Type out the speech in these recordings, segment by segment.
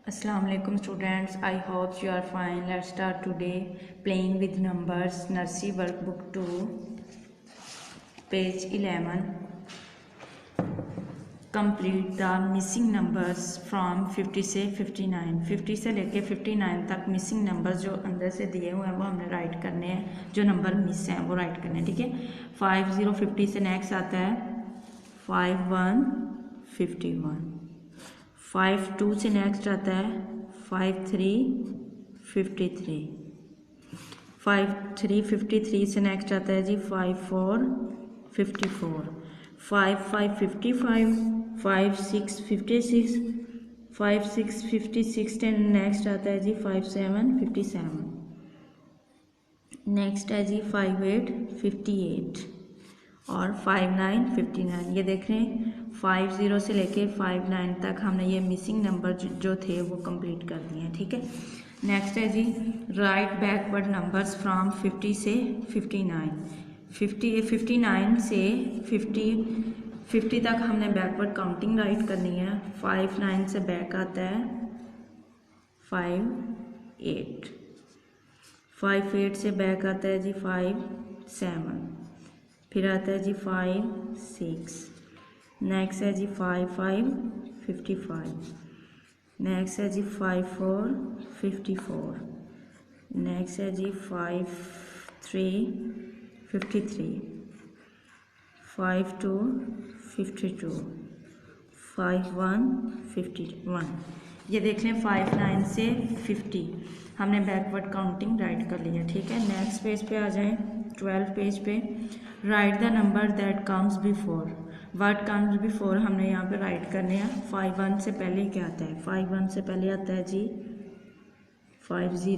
Assalamu alaikum students, I hope you are fine. Let's start today playing with numbers. Nursery workbook 2 page 11. Complete the missing numbers from 50 से 59. 50 से लेके 59 तक missing numbers जो अंदर से दिए हुए हैं वो हमने राइट करने हैं, जो नंबर मिस हैं वो राइट करने हैं, ठीक है। 50 से नेक्स्ट आता है 51 51। 52 से नेक्स्ट आता है 53 53। 53 से नेक्स्ट आता है जी 54 54। 55 55, 56 56, 56 56 से नेक्स्ट आता है जी 57 57। नेक्स्ट है जी 58 58 और 59 59। ये देख रहे हैं 50 से लेके 59 तक हमने ये मिसिंग नंबर जो थे वो कंप्लीट कर दिए हैं, ठीक है। नेक्स्ट है जी राइट बैकवर्ड नंबर्स फ्रॉम 50 से 59। 59 से 50 तक हमने बैकवर्ड काउंटिंग राइट करनी है। 59 से बैक आता है 58। 58 से बैक आता है जी 57। फिर आता है जी 56। नेक्स्ट है जी 55 55। नेक्स्ट है जी 54 54। नेक्स्ट है जी 53 53। 52 52। 51 51। ये देख लें 59 से 50 हमने बैकवर्ड काउंटिंग राइट कर लिया, ठीक है। नेक्स्ट पेज पे आ जाएं, 12 पेज पे। Right the number that comes before. Word comes before हमने यहाँ पे राइट करने हैं। 51 से पहले क्या आता है? 51 से पहले आता है जी 50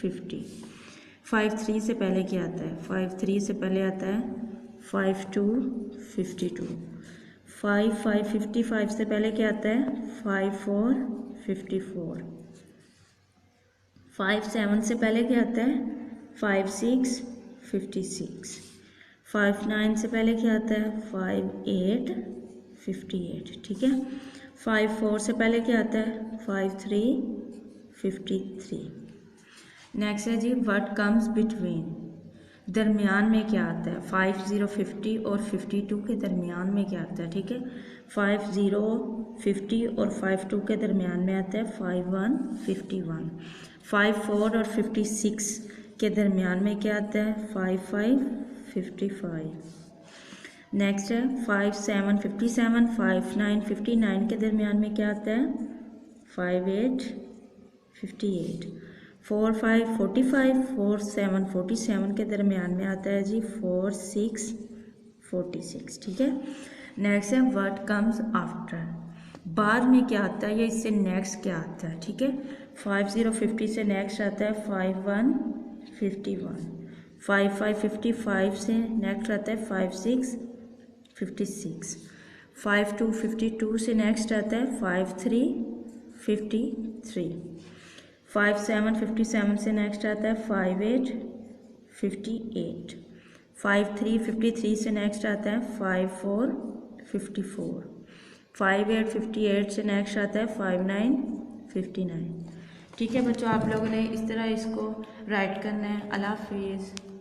50। 53 से पहले क्या आता है? 53 से पहले आता है 52 52। 55 55 से पहले क्या आता है? 54 54। 57 से पहले क्या आता है? 56 56। 59 से पहले क्या आता है? 58 58, ठीक है। 54 से पहले क्या आता है? 53 53। नेक्स्ट है जी व्हाट कम्स बिटवीन। दरमियान में क्या आता है? 50 50 और 52 के दरमियान में क्या आता है, ठीक है। 50 50 और 52 के दरमियान में आता है 51 51। 54 और 56 के दरमियान में क्या आता है? 55 55। नेक्स्ट है 57 57, 59 59 के दरमियान में क्या आता है? 58 58। 45 45, 47 47 के दरमियान में आता है जी 46 46, ठीक है। नेक्स्ट है व्हाट कम्स आफ्टर। बाद में क्या आता है या इससे नेक्स्ट क्या आता है, ठीक है। 50 50 से नेक्स्ट आता है 51 51। 55 55 से नेक्स्ट आता है 56 56। 52 52 से नेक्स्ट आता है 53 53। 57 57 से नेक्स्ट आता है 58 58। 53 53 से नेक्स्ट आता है 54 54। 58 58 से नेक्स्ट आता है 59 59, ठीक है बच्चों। आप लोगों ने इस तरह इसको राइट करना है। अल्लाह हाफिज़।